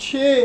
6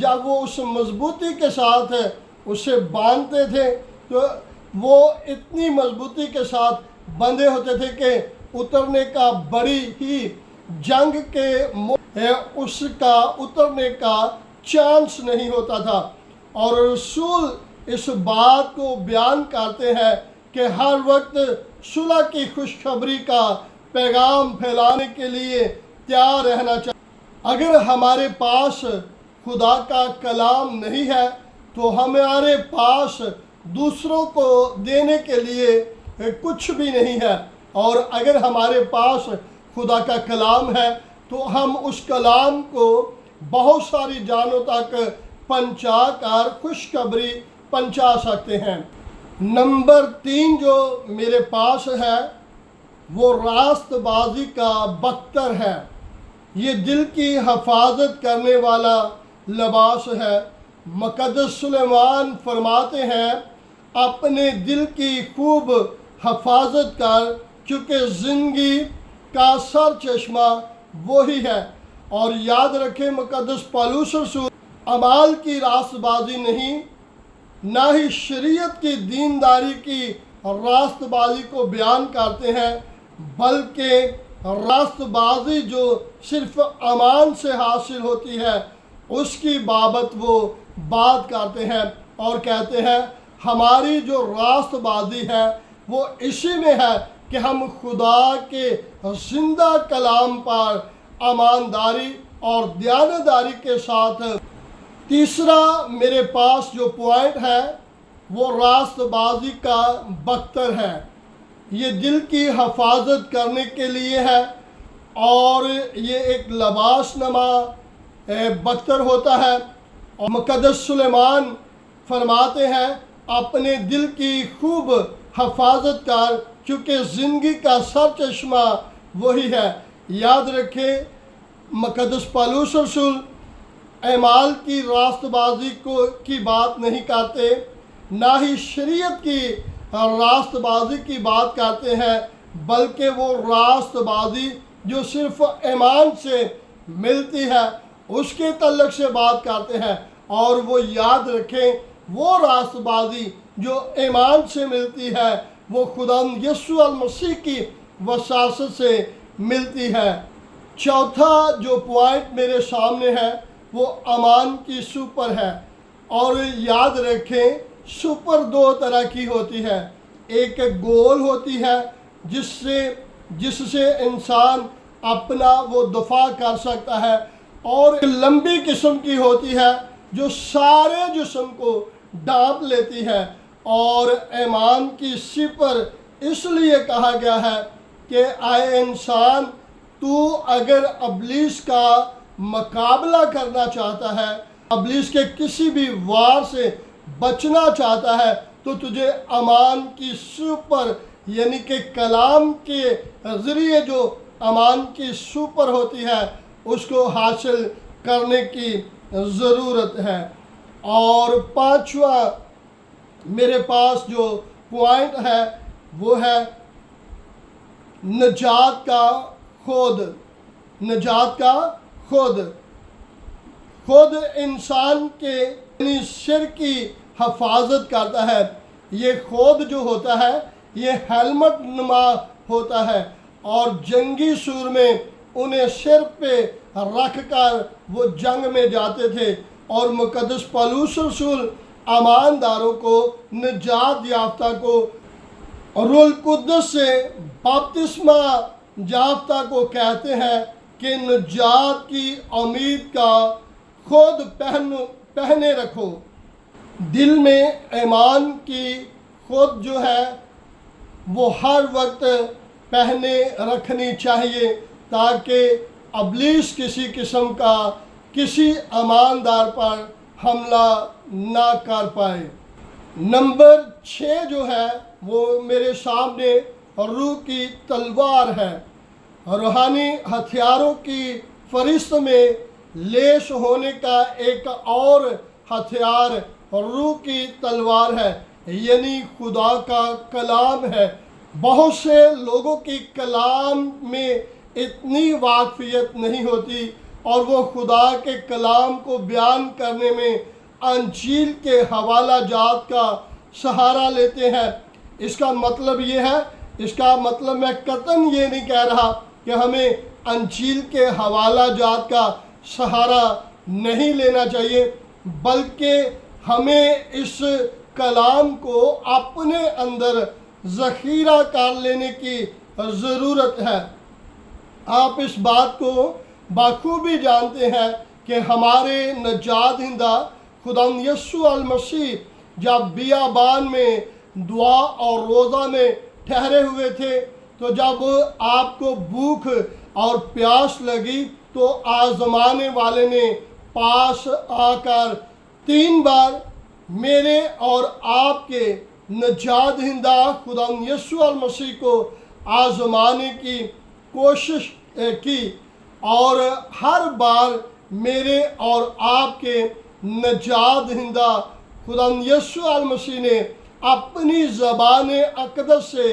جب وہ اس مضبوطی کے ساتھ اسے باندھتے تھے تو وہ اتنی مضبوطی کے ساتھ بندھے ہوتے تھے کہ اترنے کا بڑی ہی جنگ کے اس کا اترنے کا چانس نہیں ہوتا تھا۔ اور رسول اس بات کو بیان کرتے ہیں کہ ہر وقت صلح کی خوشخبری کا پیغام پھیلانے کے لیے تیار رہنا چاہیے۔ اگر ہمارے پاس خدا کا کلام نہیں ہے تو ہمارے پاس دوسروں کو دینے کے لیے کچھ بھی نہیں ہے، اور اگر ہمارے پاس خدا کا کلام ہے تو ہم اس کلام کو بہت ساری جانوں تک پہنچا کر خوشخبری پہنچا سکتے ہیں۔ نمبر 3 جو میرے پاس ہے وہ راست بازی کا بختر ہے۔ یہ دل کی حفاظت کرنے والا لباس ہے۔ مقدس سلیمان فرماتے ہیں اپنے دل کی خوب حفاظت کر، کیونکہ زندگی کا سر چشمہ وہی ہے۔ اور یاد رکھیں مقدس پالوس رسول اعمال کی راست بازی نہیں، نہ ہی شریعت کی دینداری کی راست بازی کو بیان کرتے ہیں، بلکہ راست بازی جو صرف امان سے حاصل ہوتی ہے اس کی بابت وہ بات کرتے ہیں اور کہتے ہیں ہماری جو راست بازی ہے وہ اسی میں ہے کہ ہم خدا کے زندہ کلام پر ایمانداری اور دیانتداری کے ساتھ۔ تیسرا میرے پاس جو پوائنٹ ہے وہ راست بازی کا بختر ہے۔ یہ دل کی حفاظت کرنے کے لیے ہے، اور یہ ایک لباس نما بختر ہوتا ہے۔ اور مقدس سلیمان فرماتے ہیں اپنے دل کی خوب حفاظت کر، کیونکہ زندگی کا سر چشمہ وہی ہے۔ یاد رکھیں مقدس پالوس رسول اعمال کی راست بازی کی بات نہیں کرتے، نہ ہی شریعت کی راست بازی کی بات کرتے ہیں، بلکہ وہ راست بازی جو صرف ایمان سے ملتی ہے اس کے تعلق سے بات کرتے ہیں۔ اور وہ یاد رکھیں وہ راست بازی جو ایمان سے ملتی ہے وہ خدا یسوع المسیح کی وساطت سے ملتی ہے۔ چوتھا جو پوائنٹ میرے سامنے ہے وہ امان کی سپر ہے۔ اور یاد رکھیں سپر 2 طرح کی ہوتی ہے، ایک گول ہوتی ہے جس سے انسان اپنا وہ دفاع کر سکتا ہے، اور ایک لمبی قسم کی ہوتی ہے جو سارے جسم کو ڈھانپ لیتی ہے۔ اور ایمان کی سپر اس لیے کہا گیا ہے کہ اے انسان، تو اگر ابلیس کا مقابلہ کرنا چاہتا ہے، ابلیس کے کسی بھی وار سے بچنا چاہتا ہے، تو تجھے امان کی سپر یعنی کہ کلام کے ذریعے جو امان کی سپر ہوتی ہے اس کو حاصل کرنے کی ضرورت ہے۔ اور 5واں میرے پاس جو پوائنٹ ہے وہ ہے نجات کا خود۔ نجات کا خود انسان کے یعنی سر کی حفاظت کرتا ہے۔ یہ خود جو ہوتا ہے یہ ہیلمٹ نما ہوتا ہے، اور جنگی سور میں انہیں سر پہ رکھ کر وہ جنگ میں جاتے تھے۔ اور مقدس پالوس رسول ایمانداروں کو، نجات یافتہ کو، روح القدس سے بپتسمہ یافتہ کو کہتے ہیں کہ نجات کی امید کا خود پہنے رکھو۔ دل میں ایمان کی خود جو ہے وہ ہر وقت پہنے رکھنی چاہیے، تاکہ ابلیس کسی قسم کا کسی ایماندار پر حملہ نہ کر پائے۔ نمبر 6 جو ہے وہ میرے سامنے روح کی تلوار ہے۔ روحانی ہتھیاروں کی فہرست میں لیس ہونے کا ایک اور ہتھیار روح کی تلوار ہے، یعنی خدا کا کلام ہے۔ بہت سے لوگوں کی کلام میں اتنی واقفیت نہیں ہوتی، اور وہ خدا کے کلام کو بیان کرنے میں انجیل کے حوالہ جات کا سہارا لیتے ہیں۔ اس کا مطلب یہ ہے، اس کا مطلب میں قطعاً یہ نہیں کہہ رہا کہ ہمیں انجیل کے حوالہ جات کا سہارا نہیں لینا چاہیے، بلکہ ہمیں اس کلام کو اپنے اندر ذخیرہ کر لینے کی ضرورت ہے۔ آپ اس بات کو بخوبی جانتے ہیں کہ ہمارے نجات دہندہ خداوند یسوع المسیح جب بیابان میں دعا اور روزہ میں ٹھہرے ہوئے تھے، تو جب آپ کو بھوک اور پیاس لگی تو آزمانے والے نے پاس آ کر 3 بار میرے اور آپ کے نجات دہندہ خداوند یسوع المسیح کو آزمانے کی کوشش کی، اور ہر بار میرے اور آپ کے نجات دہندہ خداوند یسوع المسیح نے اپنی زبان اقدس سے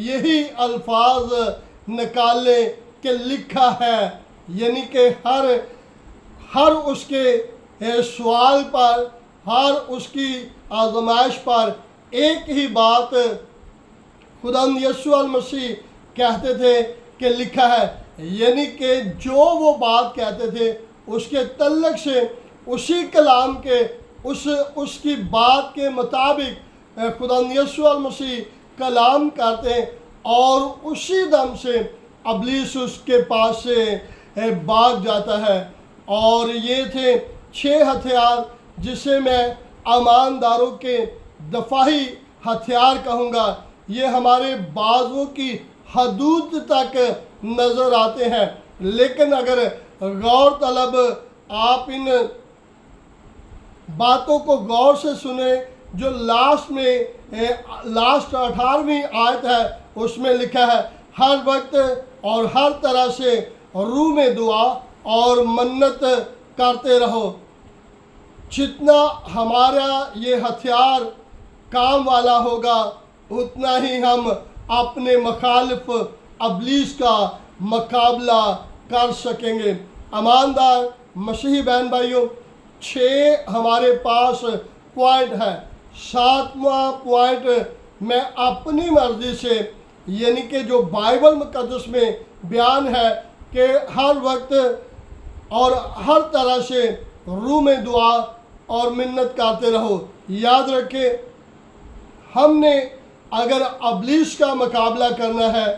یہی الفاظ نکالے کہ لکھا ہے، یعنی کہ ہر اس کے سوال پر، ہر اس کی آزمائش پر ایک ہی بات خداوند یسوع المسیح کہتے تھے کہ لکھا ہے، یعنی کہ جو وہ بات کہتے تھے اس کے تعلق سے اسی کلام کے اس کی بات کے مطابق خداوند یسوع المسیح کلام کرتے ہیں، اور اسی دم سے ابلیس اس کے پاس سے بھاگ جاتا ہے۔ اور یہ تھے 6 ہتھیار جسے میں ایمانداروں کے دفاعی ہتھیار کہوں گا۔ یہ ہمارے بازوؤں کی حدود تک نظر آتے ہیں، لیکن اگر غور طلب آپ ان باتوں کو غور سے سنیں جو لاسٹ 18ویں آیت ہے، اس میں لکھا ہے ہر وقت اور ہر طرح سے روح میں دعا اور منت کرتے رہو۔ جتنا ہمارا یہ ہتھیار کام والا ہوگا، اتنا ہی ہم اپنے مخالف ابلیس کا مقابلہ کر سکیں گے۔ ایماندار مسیحی بہن بھائیوں، 6 ہمارے پاس پوائنٹ ہے۔ 7واں پوائنٹ میں اپنی مرضی سے، یعنی کہ جو بائبل مقدس میں بیان ہے کہ ہر وقت اور ہر طرح سے روح میں دعا اور منت کرتے رہو۔ یاد رکھیں، ہم نے اگر ابلیس کا مقابلہ کرنا ہے،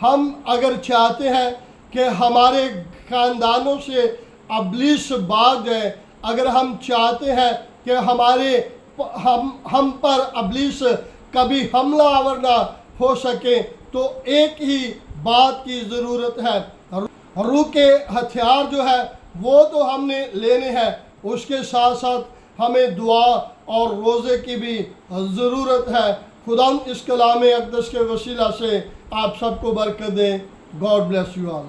ہم اگر چاہتے ہیں کہ ہمارے خاندانوں سے ابلیس بھاگ جائے، اگر ہم چاہتے ہیں کہ ہم پر ابلیس کبھی حملہ آور نہ ہو سکے، تو ایک ہی بات کی ضرورت ہے۔ روح کے ہتھیار جو ہے وہ تو ہم نے لینے ہیں، اس کے ساتھ ساتھ ہمیں دعا اور روزے کی بھی ضرورت ہے۔ خدا اس کلام اقدس کے وسیلہ سے آپ سب کو برکت دے۔ God bless you all.